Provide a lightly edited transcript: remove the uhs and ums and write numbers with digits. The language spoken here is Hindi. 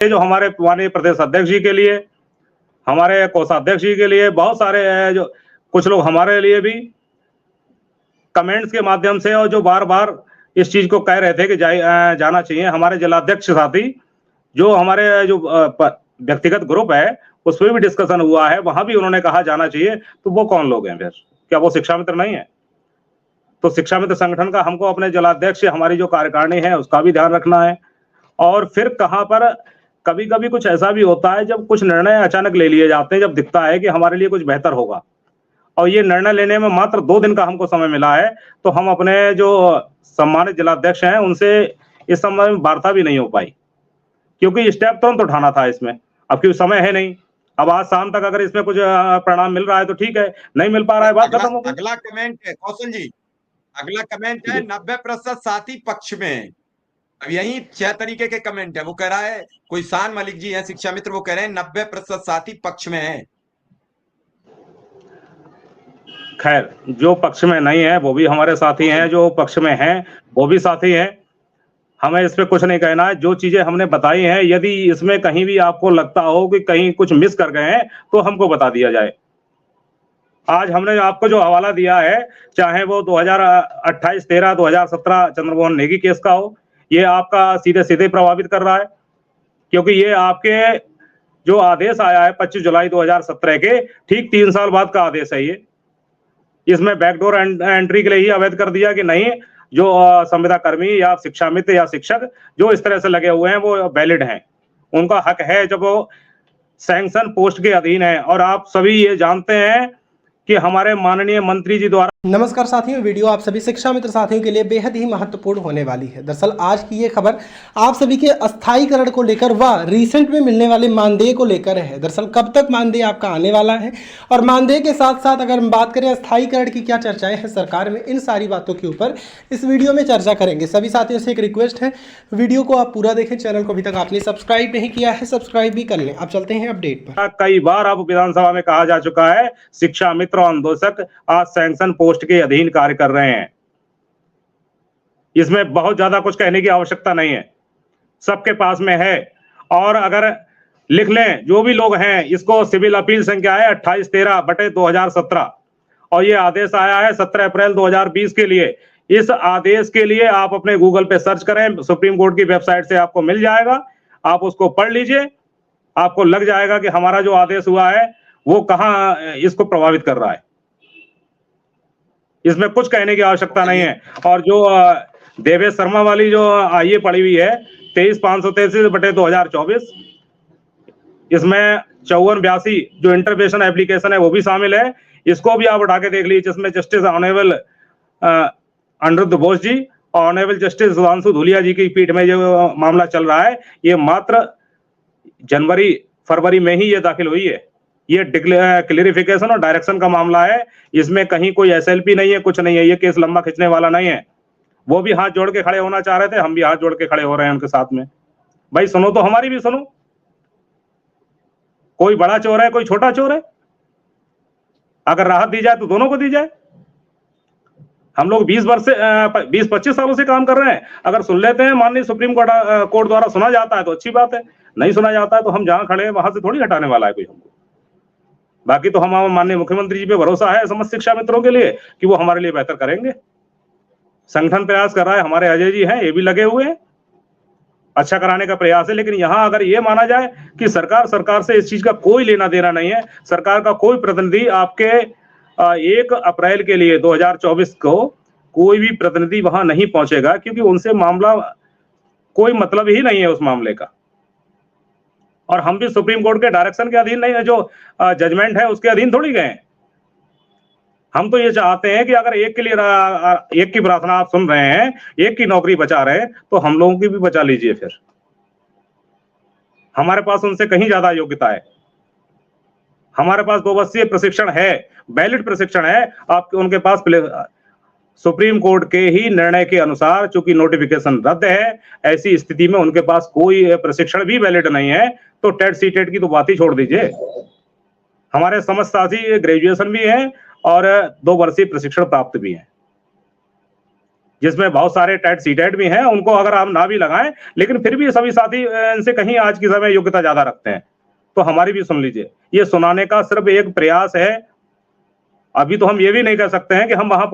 जो हमारे माननीय प्रदेश अध्यक्ष जी के लिए, हमारे कोषाध्यक्ष जी के लिए, बहुत सारे जो कुछ लोग हमारे लिए भी कमेंट्स के माध्यम से, और जो बार-बार इस चीज को कह रहे थे कि जाना चाहिए। हमारे जिलाध्यक्ष साथी जो हमारे जो व्यक्तिगत ग्रुप है उसमें भी डिस्कशन हुआ है, वहां भी उन्होंने कहा जाना चाहिए। तो वो कौन लोग हैं फिर? क्या वो शिक्षा मित्र नहीं है? तो शिक्षा मित्र संगठन का हमको अपने जिलाध्यक्ष, हमारी जो कार्यकारिणी है उसका भी ध्यान रखना है। और फिर कहां पर कभी-कभी कुछ ऐसा भी होता है जब कुछ निर्णय अचानक ले लिए जाते हैं, जब दिखता है कि हमारे लिए कुछ बेहतर होगा, और ये निर्णय लेने में मात्र 2 दिन का हमको समय मिला है, तो हम अपने जो सम्मानित जिलाध्यक्ष हैं उनसे इस संबंध में वार्ता भी नहीं हो पाई, क्योंकि स्टेप तुरंत उठाना था इसमें। अब क्योंकि समय है नहीं, अब आज शाम तक अगर इसमें कुछ परिणाम मिल रहा है तो ठीक है, नहीं मिल पा रहा है, बात खत्म हो गई। अगला कमेंट है कौशल जी, अगला कमेंट है 90% साथी पक्ष में। अब यही 6 तरीके के कमेंट है। वो कह रहा है, कोई शान मलिक जी है शिक्षा मित्र, वो कह रहे हैं 90% साथी पक्ष में है। खैर, जो पक्ष में नहीं है वो भी हमारे साथी हैं, जो पक्ष में हैं वो भी साथी हैं। हमें इस पे कुछ नहीं कहना है। जो चीजें हमने बताई हैं, यदि इसमें कहीं भी आपको लगता हो कि कहीं कुछ मिस कर गए हैं तो हमको बता दिया जाए। आज हमने आपको जो हवाला दिया है, चाहे वो 2028-13, 2017 चंद्रमोहन नेगी केस का हो, ये आपका सीधे-सीधे प्रभावित कर रहा है, क्योंकि ये आपके जो आदेश आया है 25 जुलाई 2017 के ठीक 3 साल बाद का आदेश है ये। इसमें बैकडोर एंट्री के लिए ही अवैध कर दिया कि नहीं, जो संविदा कर्मी या शिक्षा मित्र या शिक्षक जो इस तरह से लगे हुए हैं वो वैलिड हैं, उनका हक है जब वो सैंक्शन पोस्ट के अधीन है। और आप सभी ये जानते हैं कि हमारे माननीय मंत्री जी द्वारा। नमस्कार साथियों, वीडियो आप सभी शिक्षा मित्र साथियों के लिए बेहद ही महत्वपूर्ण होने वाली है। दरअसल आज की ये खबर आप सभी के अस्थायीकरण को लेकर व रिसेंट में मिलने वाले मानदेय को लेकर है। दरअसल कब तक मानदेय आपका आने वाला है, और मानदेय के साथ साथ अगर हम बात करें अस्थायीकरण की क्या चर्चाएं हैं सरकार में, इन सारी बातों के ऊपर इस वीडियो में चर्चा करेंगे। सभी साथियों से एक रिक्वेस्ट है, वीडियो को आप पूरा देखें। चैनल को अभी तक आपने सब्सक्राइब नहीं किया है, सब्सक्राइब भी कर लें। अब चलते हैं अपडेट पर। कई बार अब विधानसभा में कहा जा चुका है, शिक्षा मित्र और अनुदेशक आज सैंक्शन पोस्ट के अधीन कार्य कर रहे हैं। इसमें बहुत ज्यादा कुछ कहने की आवश्यकता नहीं है, सबके पास में है। और अगर लिख लें, जो भी लोग हैं, इसको सिविल अपील संख्या है 2813/2017, और ये आदेश आया है 17 अप्रैल 2020 के लिए। इस आदेश के लिए आप अपने गूगल पे सर्च करें, सुप्रीम कोर्ट की वेबसाइट से आपको मिल जाएगा, आप उसको पढ़ लीजिए, आपको लग जाएगा कि हमारा जो आदेश हुआ है वो कहां इसको प्रभावित कर रहा है। इसमें कुछ कहने की आवश्यकता नहीं है। और जो देवेश शर्मा वाली जो आईए पड़ी हुई है 23,533/2024, इसमें 5482 जो इंटरवेंशन एप्लीकेशन है वो भी शामिल है। इसको भी आप उठा के देख लीजिए, जिसमें जस्टिस ऑनरेबल अनिरुद्ध बोस जी और ऑनरेबल जस्टिस सुधांशु धूलिया जी की पीठ में जो मामला चल रहा है, ये मात्र जनवरी फरवरी में ही ये दाखिल हुई है। ये क्लियरिफिकेशन और डायरेक्शन का मामला है, इसमें कहीं कोई एसएलपी नहीं है, कुछ नहीं है। ये केस लंबा खींचने वाला नहीं है। वो भी हाथ जोड़ के खड़े होना चाह रहे थे, हम भी हाथ जोड़ के खड़े हो रहे हैं उनके साथ में। भाई सुनो तो हमारी भी सुनो, कोई बड़ा चोर है, कोई छोटा चोर है। अगर राहत दी जाए तो दोनों को दी जाए। हम लोग 20-25 सालों से काम कर रहे हैं। अगर सुन लेते हैं, माननीय सुप्रीम कोर्ट द्वारा सुना जाता है तो अच्छी बात है, नहीं सुना जाता है तो हम जहां खड़े हैं वहां से थोड़ी हटाने वाला है कोई हमको। बाकी तो हम माननीय मुख्यमंत्री जी पे भरोसा है समस्त शिक्षा मित्रों के लिए कि वो हमारे लिए बेहतर करेंगे। संगठन प्रयास कर रहा है, हमारे अजय जी हैं, ये भी लगे हुए हैं, अच्छा कराने का प्रयास है। लेकिन यहां अगर ये माना जाए कि सरकार से इस चीज का कोई लेना देना नहीं है, सरकार का कोई प्रतिनिधि आपके 1 अप्रैल के लिए 2024 को कोई भी प्रतिनिधि वहां नहीं पहुंचेगा, क्योंकि उनसे मामला कोई मतलब ही नहीं है उस मामले का। और हम भी सुप्रीम कोर्ट के डायरेक्शन के अधीन नहीं है, जो जजमेंट है उसके अधीन थोड़ी गए। हम तो ये चाहते हैं कि अगर एक के लिए एक की प्रार्थना आप सुन रहे हैं, एक की नौकरी बचा रहे हैं, तो हम लोगों की भी बचा लीजिए। फिर हमारे पास उनसे कहीं ज्यादा योग्यता है। हमारे पास 2 वर्षीय प्रशिक्षण है, वैलिड प्रशिक्षण है। आप उनके पास सुप्रीम कोर्ट के ही निर्णय के अनुसार, चूंकि नोटिफिकेशन रद्द है, ऐसी स्थिति में उनके पास कोई प्रशिक्षण भी वैलिड नहीं है, तो टेट सीटेट की तो बात ही छोड़ दीजिए। हमारे समस्त साथी ग्रेजुएशन भी हैं और 2 वर्षीय प्रशिक्षण प्राप्त भी हैं। जिसमें बहुत सारे टेट सीटेट भी हैं, उनको अगर हम ना भी लगाएं, लेकिन फिर भी सभी साथी इनसे कहीं आज के समय योग्यता ज्यादा रखते हैं, तो हमारी भी सुन लीजिए। ये सुनाने का सिर्फ एक प्रयास है। अभी तो हम ये भी नहीं कह सकते हैं कि हम वहां